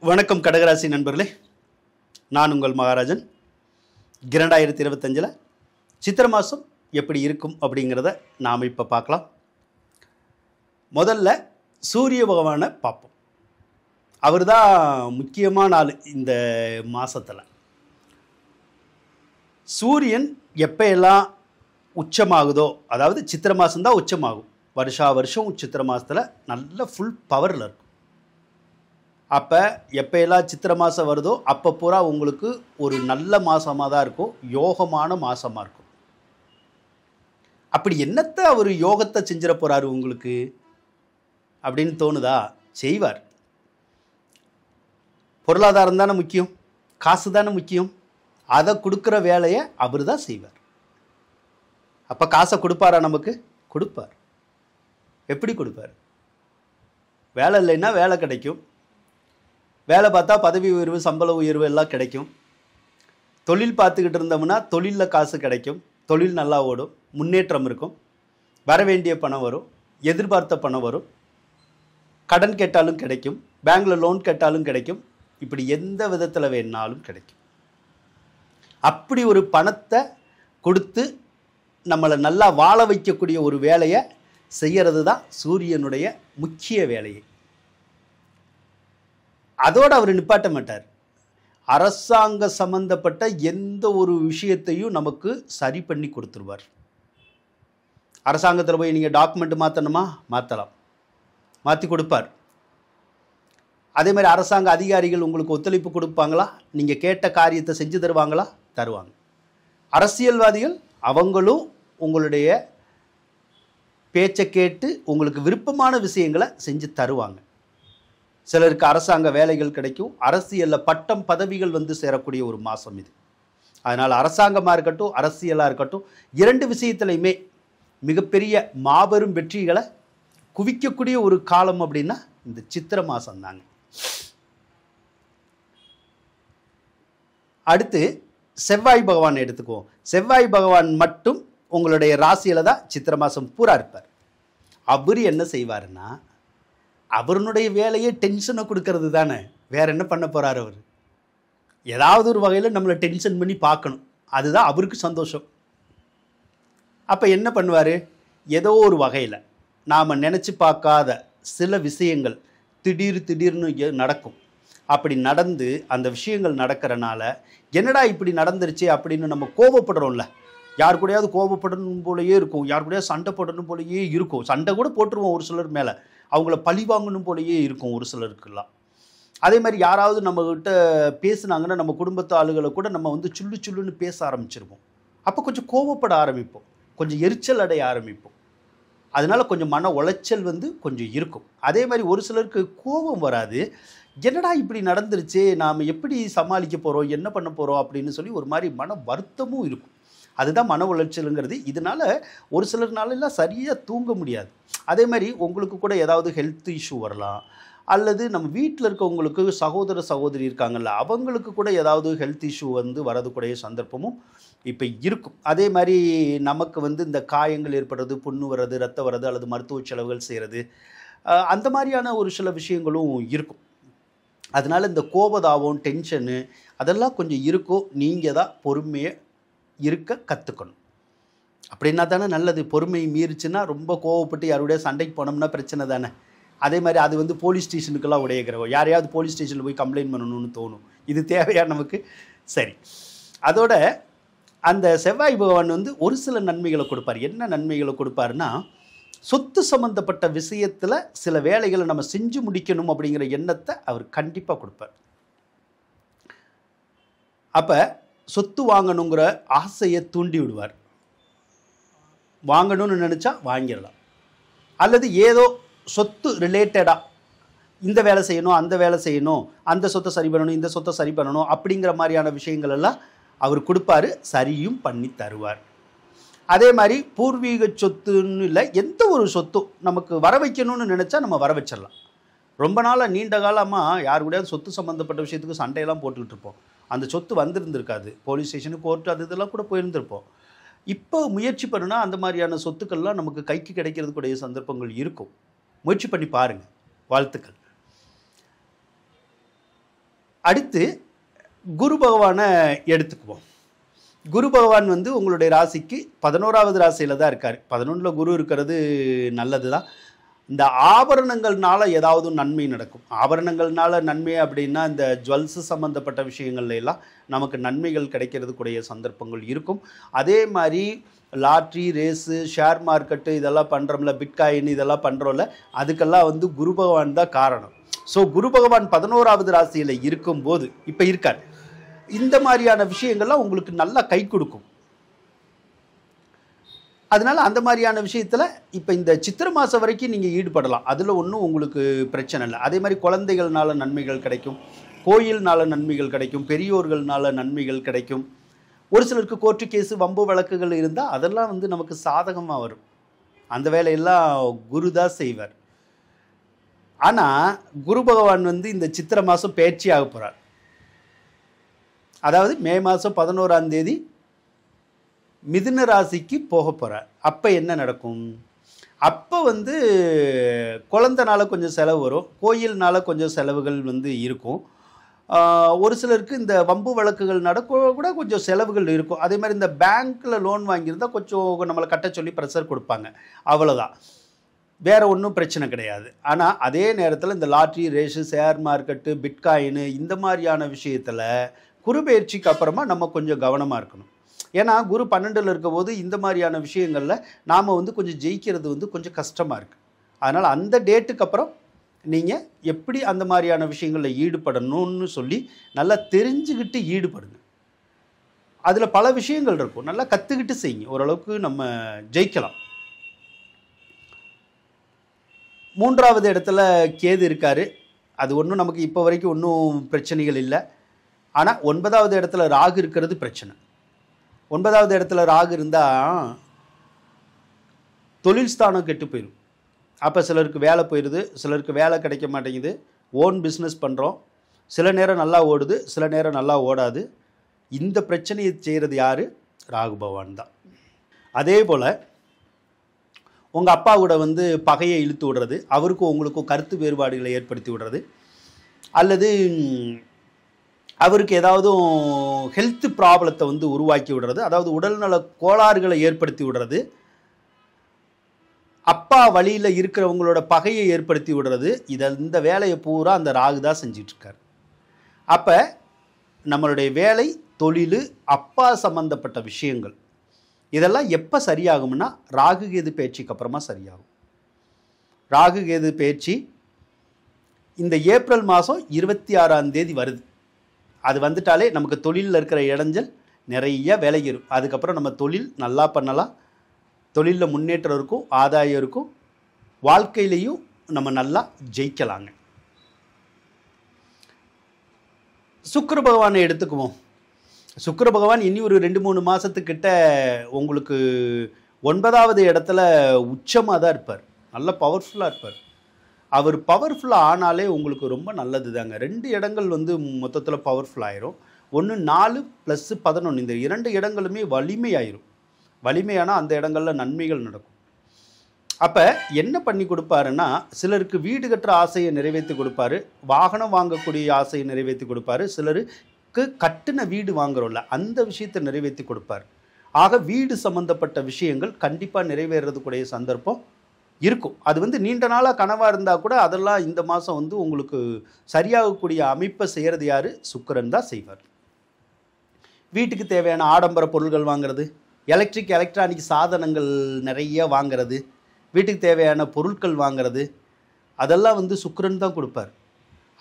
வணக்கம் கடகராசி நண்பர்களே, நான் உங்கள் மகாராஜன். 2025 சித்திரை மாதம் எப்படி இருக்கும் அப்படிங்கிறத நாம் இப்போ பார்க்கலாம். முதல்ல சூரிய பகவானை பார்ப்போம். அவர் தான் முக்கியமான ஆள் இந்த மாதத்தில். சூரியன் எப்போயெல்லாம் உச்சமாகுதோ, அதாவது சித்திரை மாதம்தான் உச்சமாகும். வருஷம் சித்திரை மாதத்தில் நல்ல ஃபுல் பவரில் இருக்கும். அப்போ எப்போயெல்லாம் சித்திரை மாதம் வருதோ அப்போ பூரா உங்களுக்கு ஒரு நல்ல மாதமாக தான் இருக்கும், யோகமான மாதமாக இருக்கும். அப்படி என்னத்தை அவர் யோகத்தை செஞ்சிட போகிறாரு உங்களுக்கு அப்படின்னு தோணுதா? செய்வார். பொருளாதாரம் தானே முக்கியம், காசு தானே முக்கியம். அதை கொடுக்குற வேலையை அவர் தான் செய்வார். அப்போ காசை கொடுப்பாரா? நமக்கு கொடுப்பார். எப்படி கொடுப்பார்? வேலை இல்லைன்னா வேலை கிடைக்கும், வேலை பார்த்தா பதவி உயர்வு, சம்பள உயர்வு எல்லாம் கிடைக்கும். தொழில் பார்த்துக்கிட்டு இருந்தோம்னா தொழிலில் காசு கிடைக்கும், தொழில் நல்லா ஓடும், முன்னேற்றம் இருக்கும், வர வேண்டிய பணம் வரும், எதிர்பார்த்த பணம் வரும், கடன் கேட்டாலும் கிடைக்கும், பேங்க்கில் லோன் கேட்டாலும் கிடைக்கும். இப்படி எந்த விதத்தில் வேணாலும் கிடைக்கும். அப்படி ஒரு பணத்தை கொடுத்து நம்மளை நல்லா வாழ வைக்கக்கூடிய ஒரு வேலையை செய்கிறது தான் சூரியனுடைய முக்கிய வேலையை. அதோடு அவர் நிப்பாட்ட மாட்டார். அரசாங்க சம்பந்தப்பட்ட எந்த ஒரு விஷயத்தையும் நமக்கு சரி பண்ணி கொடுத்துருவார். அரசாங்கத்தில் போய் நீங்கள் டாக்குமெண்ட் மாற்றணுமா? மாற்றலாம், மாற்றி கொடுப்பார். அதே மாதிரி அரசாங்க அதிகாரிகள் உங்களுக்கு ஒத்துழைப்பு கொடுப்பாங்களா? நீங்கள் கேட்ட காரியத்தை செஞ்சு தருவாங்களா? தருவாங்க. அரசியல்வாதிகள் அவங்களும் உங்களுடைய பேச்சை கேட்டு உங்களுக்கு விருப்பமான விஷயங்களை செஞ்சு தருவாங்க. சிலருக்கு அரசாங்க வேலைகள் கிடைக்கும், அரசியலில் பட்டம் பதவிகள் வந்து சேரக்கூடிய ஒரு மாதம் இது. அதனால் அரசாங்கமாக இருக்கட்டும், அரசியலாக இருக்கட்டும், இரண்டு விஷயத்துலையுமே மிகப்பெரிய மாபெரும் வெற்றிகளை குவிக்கக்கூடிய ஒரு காலம் அப்படின்னா இந்த சித்திரை மாதம் தாங்க. அடுத்து செவ்வாய் பகவான் எடுத்துக்குவோம். செவ்வாய் பகவான் மட்டும் உங்களுடைய ராசியில் தான் சித்திரை மாதம் பூரா இருப்பார். அவர் என்ன செய்வாருன்னா, அவருடைய வேலையே டென்ஷனை கொடுக்கறது தானே. வேறு என்ன பண்ண போகிறார் அவர்? ஏதாவது ஒரு வகையில் நம்மளை டென்ஷன் பண்ணி பார்க்கணும், அதுதான் அவருக்கு சந்தோஷம். அப்போ என்ன பண்ணுவார்? ஏதோ ஒரு வகையில் நாம் நினச்சி பார்க்காத சில விஷயங்கள் திடீர்னு நடக்கும். அப்படி நடந்து அந்த விஷயங்கள் நடக்கிறனால என்னடா இப்படி நடந்துருச்சு அப்படின்னு நம்ம கோபப்படுறோம்ல. யார் கூடயாவது கோபப்படணும் போலையே இருக்கும், யார் கூடயாவது சண்டை போடணும் போலையே இருக்கும். சண்டை கூட போட்டுருவோம் ஒரு சிலர் மேலே, அவங்கள பழி வாங்கணும் போலையே இருக்கும் ஒரு சிலருக்குலாம். அதே மாதிரி யாராவது நம்மகிட்ட பேசுனாங்கன்னா நம்ம குடும்பத்து ஆளுகளை கூட நம்ம வந்து சுள்ளுன்னு பேச ஆரம்பிச்சிருப்போம். அப்போ கொஞ்சம் கோவப்பட ஆரம்பிப்போம், கொஞ்சம் எரிச்சல் அடைய ஆரம்பிப்போம். அதனால கொஞ்சம் மன உளைச்சல் வந்து கொஞ்சம் இருக்கும். அதே மாதிரி ஒரு சிலருக்கு கோபம் வராது. என்னடா இப்படி நடந்துருச்சு, நாம் எப்படி சமாளிக்க போகிறோம், என்ன பண்ண போகிறோம் அப்படின்னு சொல்லி ஒரு மாதிரி மன வருத்தமும் இருக்கும். அதுதான் மன உளைச்சலுங்கிறது. இதனால் ஒரு சிலர்னாலெல்லாம் சரியாக தூங்க முடியாது. அதே மாதிரி உங்களுக்கு கூட ஏதாவது ஹெல்த் இஷ்யூ வரலாம், அல்லது நம்ம வீட்டில் இருக்கவங்களுக்கு சகோதர சகோதரி இருக்காங்கல்ல, அவங்களுக்கு கூட ஏதாவது ஹெல்த் இஷ்யூ வந்து வரதுக்கூடிய சந்தர்ப்பமும் இப்போ இருக்கும். அதே மாதிரி நமக்கு வந்து இந்த காயங்கள் ஏற்படுறது, புண்ணு வர்றது, ரத்தம் வர்றது, அல்லது மருத்துவ செலவுகள் செய்கிறது, அந்த மாதிரியான ஒரு சில விஷயங்களும் இருக்கும். அதனால் இந்த கோபதாபம், டென்ஷனு அதெல்லாம் கொஞ்சம் இருக்கும். நீங்கள் தான் பொறுமையை இருக்க கற்றுக்கணும். அப்படின்னா தானே நல்லது. பொறுமை மீறிச்சுன்னா ரொம்ப கோவப்பட்டு யாருடைய சண்டைக்கு போனோம்னா பிரச்சனை தானே. அதே மாதிரி அது வந்து போலீஸ் ஸ்டேஷனுக்கெல்லாம் உடையக்கிறோம். யாரையாவது போலீஸ் ஸ்டேஷனில் போய் கம்ப்ளைண்ட் பண்ணணும்னு தோணும். இது தேவையா நமக்கு? சரி. அதோட அந்த செவ்வாய் பகவான் வந்து ஒரு சில நன்மைகளை கொடுப்பார். என்ன நன்மைகளை கொடுப்பாருன்னா, சொத்து சம்மந்தப்பட்ட விஷயத்தில் சில வேலைகளை நம்ம செஞ்சு முடிக்கணும் அப்படிங்கிற எண்ணத்தை அவர் கண்டிப்பாக கொடுப்பார். அப்போ சொத்து வாங்கணுங்கிற ஆசையை தூண்டி விடுவார். வாங்கணும்னு நினச்சா வாங்கிடலாம். அல்லது ஏதோ சொத்து ரிலேட்டடாக இந்த வேலை செய்யணும், அந்த வேலை செய்யணும், அந்த சொத்தை சரி பண்ணணும், இந்த சொத்தை சரி பண்ணணும் அப்படிங்கிற மாதிரியான விஷயங்கள் எல்லாம் அவர் கொடுப்பாரு, சரியும் பண்ணி தருவார். அதே மாதிரி பூர்வீக சொத்துன்னு இல்லை, எந்த ஒரு சொத்தும் நமக்கு வர வைக்கணும்னு நினச்சா நம்ம வர வச்சிடலாம். ரொம்ப நாளாக நீண்ட காலமாக யார் கூடயாவது சொத்து சம்மந்தப்பட்ட விஷயத்துக்கு சண்டையெல்லாம் போட்டுக்கிட்டு இருப்போம். அந்த சொத்து வந்திருந்திருக்காது, போலீஸ் ஸ்டேஷனு, கோர்ட்டு, அது இதெல்லாம் கூட போயிருந்திருப்போம். இப்போ முயற்சி பண்ணுனா அந்த மாதிரியான சொத்துக்கள்லாம் நமக்கு கைக்கு கிடைக்கிறதுக்குடைய சந்தர்ப்பங்கள் இருக்கும். முயற்சி பண்ணி பாருங்கள். வாழ்த்துக்கள். அடுத்து குரு பகவானை எடுத்துக்குவோம். குரு பகவான் வந்து உங்களுடைய ராசிக்கு 11வது ராசியில் தான் இருக்கார். 11ல் குரு இருக்கிறது நல்லது தான். இந்த ஆபரணங்கள்னால ஏதாவது நன்மை நடக்கும். ஆபரணங்கள்னால நன்மை அப்படின்னா இந்த ஜுவல்ஸு சம்மந்தப்பட்ட விஷயங்கள்ல எல்லாம் நமக்கு நன்மைகள் கிடைக்கிறதுக்குடைய சந்தர்ப்பங்கள் இருக்கும். அதே மாதிரி லாட்ரி, ரேஸு, ஷேர் மார்க்கெட்டு இதெல்லாம் பண்ணுறோம்ல, பிட்காயின் இதெல்லாம் பண்ணுறோம்ல, அதுக்கெல்லாம் வந்து குரு பகவான் தான் காரணம். ஸோ குரு பகவான் 11வது ராசியில் இருக்கும்போது இப்போ இருக்கார். இந்த மாதிரியான விஷயங்கள்லாம் உங்களுக்கு நல்லா கை கொடுக்கும். அதனால அந்த மாதிரியான விஷயத்தில் இப்போ இந்த சித்திரை மாதம் வரைக்கும் நீங்கள் ஈடுபடலாம். அதில் ஒன்றும் உங்களுக்கு பிரச்சனை இல்லை. அதே மாதிரி குழந்தைகள்னால நன்மைகள் கிடைக்கும், கோயில்னால நன்மைகள் கிடைக்கும், பெரியோர்கள்னால நன்மைகள் கிடைக்கும். ஒரு சிலருக்கு கோர்ட்டு கேஸு, வம்பு வழக்குகள் இருந்தால் அதெல்லாம் வந்து நமக்கு சாதகமாக வரும். அந்த வேலையெல்லாம் குரு தான் செய்வார். ஆனால் குரு பகவான் வந்து இந்த சித்திரை மாதம் பயிற்சி ஆக போகிறார். அதாவது மே மாதம் 11ஆம் தேதி மிதுன ராசிக்கு போக போகிறார். அப்போ என்ன நடக்கும்? அப்போ வந்து குழந்தைனால கொஞ்சம் செலவு வரும், கோயில்னால கொஞ்சம் செலவுகள் வந்து இருக்கும். ஒரு சிலருக்கு இந்த வம்பு வழக்குகள் நடக்க கூட கொஞ்சம் செலவுகள் இருக்கும். அதே மாதிரி இந்த பேங்க்கில் லோன் வாங்கியிருந்தால் கொஞ்சம் நம்மளை கட்ட சொல்லி ப்ரெஷர் கொடுப்பாங்க. அவ்வளோதான், வேறு ஒன்றும் பிரச்சனை கிடையாது. ஆனால் அதே நேரத்தில் இந்த lottery, race, share market, bitcoin இந்த மாதிரியான விஷயத்தில் குரு பயிற்சிக்கு அப்புறமா நம்ம கொஞ்சம் கவனமாக இருக்கணும். ஏன்னா குரு 12ல் இருக்கும்போது இந்த மாதிரியான விஷயங்களில் நாம் வந்து கொஞ்சம் ஜெயிக்கிறது வந்து கொஞ்சம் கஷ்டமாக இருக்குது. அதனால் அந்த டேட்டுக்கு அப்புறம் நீங்கள் எப்படி அந்த மாதிரியான விஷயங்களில் ஈடுபடணும்னு சொல்லி நல்லா தெரிஞ்சுக்கிட்டு ஈடுபடுங்க. அதில் பல விஷயங்கள் இருக்கும், நல்லா கற்றுக்கிட்டு செய்யுங்க. ஓரளவுக்கு நம்ம ஜெயிக்கலாம். 3வது இடத்துல கேது இருக்கார். அது ஒன்றும் நமக்கு இப்போ வரைக்கும் ஒன்றும் பிரச்சனைகள் இல்லை. ஆனால் 9வது இடத்துல ராகு இருக்கிறது பிரச்சனை. 9வது இடத்துல ராகு இருந்தால் தொழில் ஸ்தானம் கெட்டு போயிடும். அப்போ சிலருக்கு வேலை போயிடுது, சிலருக்கு வேலை கிடைக்க மாட்டேங்குது. ஓன் பிஸ்னஸ் பண்ணுறோம், சில நேரம் நல்லா ஓடுது, சில நேரம் நல்லா ஓடாது. இந்த பிரச்சனையை செய்கிறது யார்? ராகு பகவான் தான். அதே போல் உங்கள் அப்பா கூட வந்து பகையை இழுத்து விடுறது, அவருக்கும் உங்களுக்கும் கருத்து வேறுபாடுகளை ஏற்படுத்தி விடுறது, அல்லது அவருக்கு ஏதாவது ஹெல்த் ப்ராப்ளத்தை வந்து உருவாக்கி விடுறது, அதாவது உடல்நல கோளாறுகளை ஏற்படுத்தி விடுறது, அப்பா வழியில் இருக்கிறவங்களோட பகையை ஏற்படுத்தி விடுறது, இந்த வேலையை பூரா அந்த ராகு தான் செஞ்சிட்ருக்கார். அப்போ நம்மளுடைய வேலை, தொழில், அப்பா சம்பந்தப்பட்ட விஷயங்கள் இதெல்லாம் எப்போ சரியாகும்னா ராகு கேது பயிற்சிக்கு அப்புறமா சரியாகும். ராகு கேது பயிற்சி இந்த ஏப்ரல் மாதம் 26ஆம் தேதி வருது. அது வந்துட்டாலே நமக்கு தொழிலில் இருக்கிற இடைஞ்சல் நிறைய விலகிடும். அதுக்கப்புறம் நம்ம தொழில் நல்லா பண்ணலாம், தொழிலில் முன்னேற்றம் இருக்கும், ஆதாயம் இருக்கும், வாழ்க்கையிலையும் நம்ம நல்லா ஜெயிக்கலாங்க. சுக்கிர பகவானை எடுத்துக்குவோம். சுக்கிர பகவான் இனி ஒரு 2-3 மாதத்துக்கிட்ட உங்களுக்கு 9வது இடத்துல உச்சமாக தான் இருப்பார். நல்ல பவர்ஃபுல்லாக இருப்பார். அவர் பவர்ஃபுல்லாக ஆனாலே உங்களுக்கு ரொம்ப நல்லது தாங்க. 2 இடங்கள் வந்து மொத்தத்தில் பவர்ஃபுல் ஆயிரும். ஒன்று 4 + 11, இந்த 2 இடங்களுமே வலிமையாயிரும். வலிமையானால் அந்த இடங்களில் நன்மைகள் நடக்கும். அப்போ என்ன பண்ணி கொடுப்பாருன்னா, சிலருக்கு வீடு கட்டுற ஆசையை நிறைவேற்றி கொடுப்பாரு, வாகனம் வாங்கக்கூடிய ஆசையை நிறைவேற்றி கொடுப்பாரு, சிலருக்கு கட்டின வீடு வாங்குறோம்ல அந்த விஷயத்தை நிறைவேற்றி கொடுப்பார். ஆக வீடு சம்மந்தப்பட்ட விஷயங்கள் கண்டிப்பாக நிறைவேறதுக்குடைய சந்தர்ப்பம் இருக்கும். அது வந்து நீண்ட நாளாக கனவாக இருந்தால் கூட அதெல்லாம் இந்த மாதம் வந்து உங்களுக்கு சரியாகக்கூடிய அமைப்பை செய்கிறது யார்? சுக்கிரன் தான் செய்வார். வீட்டுக்கு தேவையான ஆடம்பர பொருட்கள் வாங்கிறது, எலக்ட்ரானிக் சாதனங்கள் நிறைய வாங்கிறது, வீட்டுக்கு தேவையான பொருட்கள் வாங்கிறது, அதெல்லாம் வந்து சுக்கிரன் தான் கொடுப்பார்.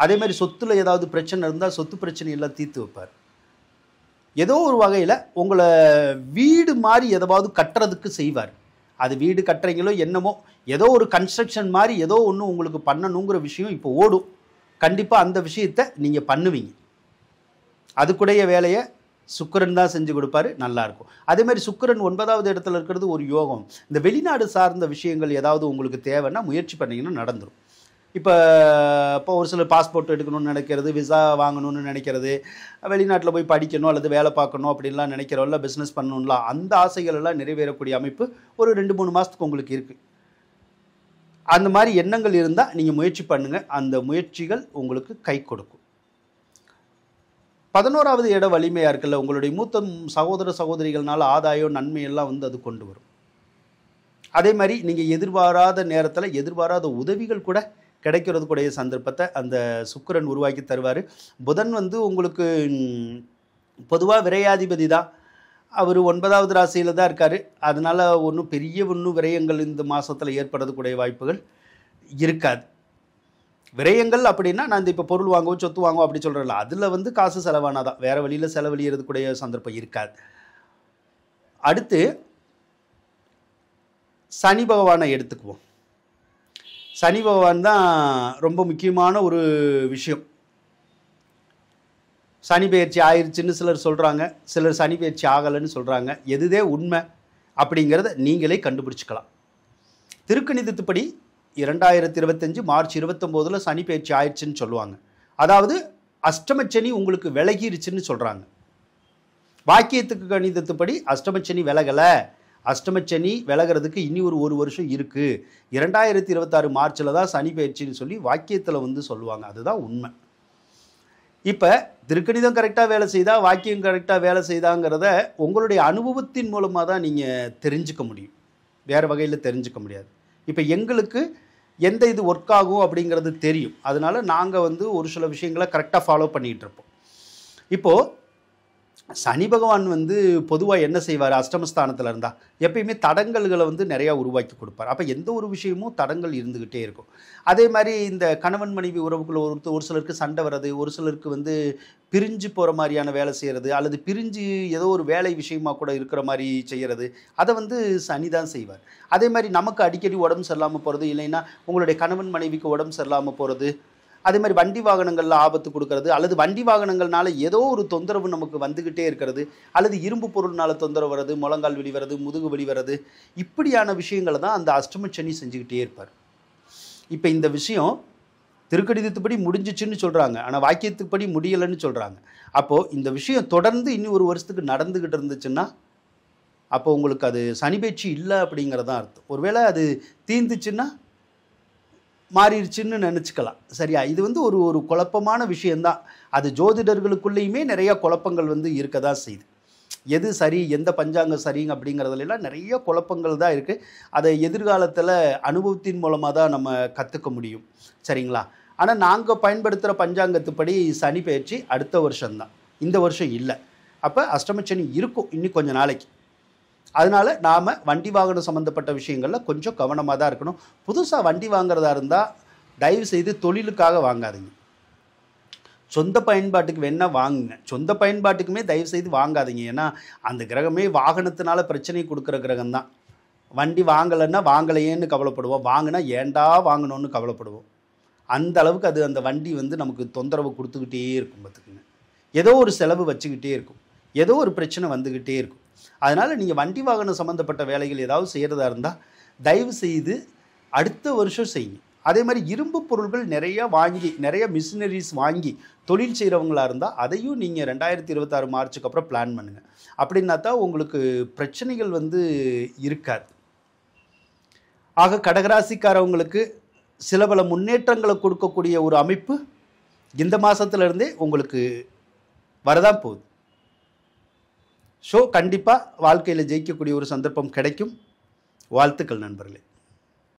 அதே மாதிரி சொத்தில் ஏதாவது பிரச்சனை இருந்தால் சொத்து பிரச்சனையெல்லாம் தீர்த்து வைப்பார். ஏதோ ஒரு வகையில் உங்களை வீடு மாதிரி எதாவது கட்டுறதுக்கு செய்வார். அது வீடு கட்டுறீங்களோ என்னமோ, ஏதோ ஒரு கன்ஸ்ட்ரக்ஷன் மாதிரி ஏதோ ஒன்று உங்களுக்கு பண்ணணுங்கிற விஷயம் இப்போ ஓடும். கண்டிப்பாக அந்த விஷயத்தை நீங்கள் பண்ணுவீங்க. அதுக்குடைய வேலையை சுக்கிரன் தான் செஞ்சு கொடுப்பாரு, நல்லாயிருக்கும். அதே மாதிரி சுக்கிரன் 9வது இடத்துல இருக்கிறது ஒரு யோகம். இந்த வெளிநாடு சார்ந்த விஷயங்கள் ஏதாவது உங்களுக்கு தேவைன்னா முயற்சி பண்ணிங்கன்னா நடந்துடும். இப்போ ஒரு சில பாஸ்போர்ட் எடுக்கணும்னு நினைக்கிறது, விசா வாங்கணும்னு நினைக்கிறது, வெளிநாட்டில் போய் படிக்கணும் அல்லது வேலை பார்க்கணும் அப்படின்லாம் நினைக்கிறோம்ல, பிஸ்னஸ் பண்ணணும்லாம், அந்த ஆசைகள் எல்லாம் நிறைவேறக்கூடிய அமைப்பு ஒரு 2-3 மாதத்துக்கு உங்களுக்கு இருக்குது. அந்த மாதிரி எண்ணங்கள் இருந்தால் நீங்கள் முயற்சி பண்ணுங்கள், அந்த முயற்சிகள் உங்களுக்கு கை கொடுக்கும். 11வது இடம் வலிமையாக இருக்குல்ல, உங்களுடைய மூத்த சகோதர சகோதரிகள்னால ஆதாயம் நன்மையெல்லாம் வந்து அது கொண்டு வரும். அதே மாதிரி நீங்கள் எதிர்பாராத நேரத்தில் எதிர்பாராத உதவிகள் கூட கிடைக்கிறது கூடிய சந்தர்ப்பத்தை அந்த சுக்கிரன் உருவாக்கி தருவார். புதன் வந்து உங்களுக்கு பொதுவாக விரையாதிபதி தான். அவர் 9வது ராசியில் தான் இருக்கார். அதனால் ஒன்றும் பெரிய விரயங்கள் இந்த மாதத்தில் ஏற்படுறதுக்கூடிய வாய்ப்புகள் இருக்காது. விரயங்கள் அப்படின்னா நான் இப்போ பொருள் வாங்குவோம் சொத்து வாங்குவோம் அப்படி சொல்கிறேன்ல, அதில் வந்து காசு செலவானாதான், வேறு வழியில் செலவழியறதுக்கூடிய சந்தர்ப்பம் இருக்காது. அடுத்து சனி பகவானை எடுத்துக்குவோம். சனி பகவான் தான் ரொம்ப முக்கியமான ஒரு விஷயம். சனி பெயர்ச்சி ஆயிடுச்சுன்னு சிலர் சொல்கிறாங்க, சிலர் சனி பெயர்ச்சி ஆகலைன்னு சொல்கிறாங்க. எதுதே உண்மை அப்படிங்கிறத நீங்களே கண்டுபிடிச்சிக்கலாம். திருக்கணிதத்துப்படி 2025 மார்ச் 29 சனி பெயர்ச்சி ஆயிடுச்சுன்னு சொல்லுவாங்க. அதாவது அஷ்டமச்சனி உங்களுக்கு விலகிருச்சுன்னு சொல்கிறாங்க. வாக்கியத்துக்கு கணிதத்துப்படி அஷ்டமச்சனி விலகலை, அஷ்டமச்சனி விலகிறதுக்கு இனி ஒரு வருஷம் இருக்குது, 2026 மார்ச்சில் தான் சனி பெயர்ச்சின்னு சொல்லி வாக்கியத்தில் வந்து சொல்லுவாங்க. அதுதான் உண்மை. இப்போ திருக்கணிதம் கரெக்டாக வேலை செய்தா, வாக்கியம் கரெக்டாக வேலை செய்தாங்கிறத உங்களுடைய அனுபவத்தின் மூலமாக தான் நீங்கள் தெரிஞ்சுக்க முடியும், வேறு வகையில் தெரிஞ்சுக்க முடியாது. இப்போ எங்களுக்கு எந்த இது ஒர்க் ஆகும் அப்படிங்கிறது தெரியும். அதனால் நாங்கள் வந்து ஒரு சில விஷயங்களை கரெக்டாக ஃபாலோ பண்ணிகிட்டு இருப்போம். இப்போது சனி பகவான் வந்து பொதுவாக என்ன செய்வார், அஷ்டமஸ்தானத்தில் இருந்தால் எப்பயுமே தடங்கல்களை வந்து நிறையா உருவாக்கி கொடுப்பார். அப்போ எந்த ஒரு விஷயமும் தடங்கள் இருந்துக்கிட்டே இருக்கும். அதே மாதிரி இந்த கணவன் மனைவி உறவுக்குள்ள ஒரு சிலருக்கு சண்டை வர்றது, ஒரு சிலருக்கு வந்து பிரிஞ்சு போகிற மாதிரியான வேலை செய்கிறது, அல்லது பிரிஞ்சு ஏதோ ஒரு வேலை விஷயமாக கூட இருக்கிற மாதிரி செய்கிறது, அதை வந்து சனி தான் செய்வார். அதே மாதிரி நமக்கு அடிக்கடி உடம்பு சரியில்லாமல் போகிறது, இல்லைன்னா உங்களுடைய கணவன் மனைவிக்கு உடம்பு சரியில்லாமல் போகிறது, அதே மாதிரி வண்டி வாகனங்களில் ஆபத்து கொடுக்கறது, அல்லது வண்டி வாகனங்கள்னால ஏதோ ஒரு தொந்தரவு நமக்கு வந்துக்கிட்டே இருக்கிறது, அல்லது இரும்பு பொருள்னால தொந்தரவு வர்றது, முழங்கால் வலி வர்றது, முதுகு வலி வர்றது, இப்படியான விஷயங்களை தான் அந்த அஷ்டமச்சனி செஞ்சுக்கிட்டே இருப்பார். இப்போ இந்த விஷயம் திருக்கணிதத்துப்படி முடிஞ்சிச்சுன்னு சொல்கிறாங்க, ஆனால் வாக்கியத்துப்படி முடியலைன்னு சொல்கிறாங்க. அப்போது இந்த விஷயம் தொடர்ந்து இன்னும் ஒரு வருஷத்துக்கு நடந்துக்கிட்டு இருந்துச்சுன்னா அப்போ உங்களுக்கு அது சனி பெயர்ச்சி இல்லை அப்படிங்கிறதான் அர்த்தம். ஒருவேளை அது தீர்ந்துச்சுன்னா மாறிடுச்சுன்னு நினச்சிக்கலாம். சரியா? இது வந்து ஒரு குழப்பமான விஷயந்தான். அது ஜோதிடர்களுக்குள்ளேயுமே நிறைய குழப்பங்கள் வந்து இருக்க தான் செய்யுது. எது சரி, எந்த பஞ்சாங்கம் சரிங்க அப்படிங்கிறதுலாம் நிறைய குழப்பங்கள் தான் இருக்குது. அதை எதிர்காலத்தில் அனுபவத்தின் மூலமாக தான் நம்ம கற்றுக்க முடியும். சரிங்களா? ஆனால் நாங்கள் பயன்படுத்துகிற பஞ்சாங்கத்துப்படி சனி பெயர்ச்சி அடுத்த வருஷம்தான், இந்த வருஷம் இல்லை. அப்போ அஷ்டமச்சனி இருக்கும் இன்னும் கொஞ்சம் நாளைக்கு. அதனால் நாம் வண்டி வாகனம் சம்மந்தப்பட்ட விஷயங்களில் கொஞ்சம் கவனமாக தான் இருக்கணும். புதுசாக வண்டி வாங்குறதா இருந்தால் தயவு செய்து தொழிலுக்காக வாங்காதீங்க, சொந்த பயன்பாட்டுக்கு வேணால் வாங்குங்க. சொந்த பயன்பாட்டுக்குமே தயவு செய்து வாங்காதீங்க. ஏன்னா அந்த கிரகமே வாகனத்தினால பிரச்சனை கொடுக்குற கிரகம் தான். வண்டி வாங்கலைன்னா வாங்கலையேன்னு கவலைப்படுவோம், வாங்கினா ஏண்டா வாங்கணும்னு கவலைப்படுவோம். அந்த அளவுக்கு அது அந்த வண்டி வந்து நமக்கு தொந்தரவு கொடுத்துக்கிட்டே இருக்கும். பார்த்துக்குங்க, ஏதோ ஒரு செலவு வச்சுக்கிட்டே இருக்கும், ஏதோ ஒரு பிரச்சனை வந்துக்கிட்டே இருக்கும். அதனால் நீங்கள் வண்டி வாகனம் சம்மந்தப்பட்ட வேலைகள் ஏதாவது செய்கிறதா இருந்தால் தயவு செய்து அடுத்த வருஷம் செய்யுங்க. அதே மாதிரி இரும்பு பொருட்கள் நிறையா வாங்கி, நிறைய மிஷினரிஸ் வாங்கி தொழில் செய்கிறவங்களாக இருந்தால் அதையும் நீங்கள் 2026 மார்ச்சுக்கு அப்புறம் பிளான் பண்ணுங்கள். அப்படின்னா தான் உங்களுக்கு பிரச்சனைகள் வந்து இருக்காது. ஆக கடகராசிக்காரவங்களுக்கு சில பல முன்னேற்றங்களை கொடுக்கக்கூடிய ஒரு அமைப்பு இந்த மாதத்துலேருந்தே உங்களுக்கு வரதான் போகுது. ஸோ கண்டிப்பாக வாழ்க்கையில் ஜெயிக்கக்கூடிய ஒரு சந்தர்ப்பம் கிடைக்கும். வாழ்த்துக்கள் நண்பர்களே.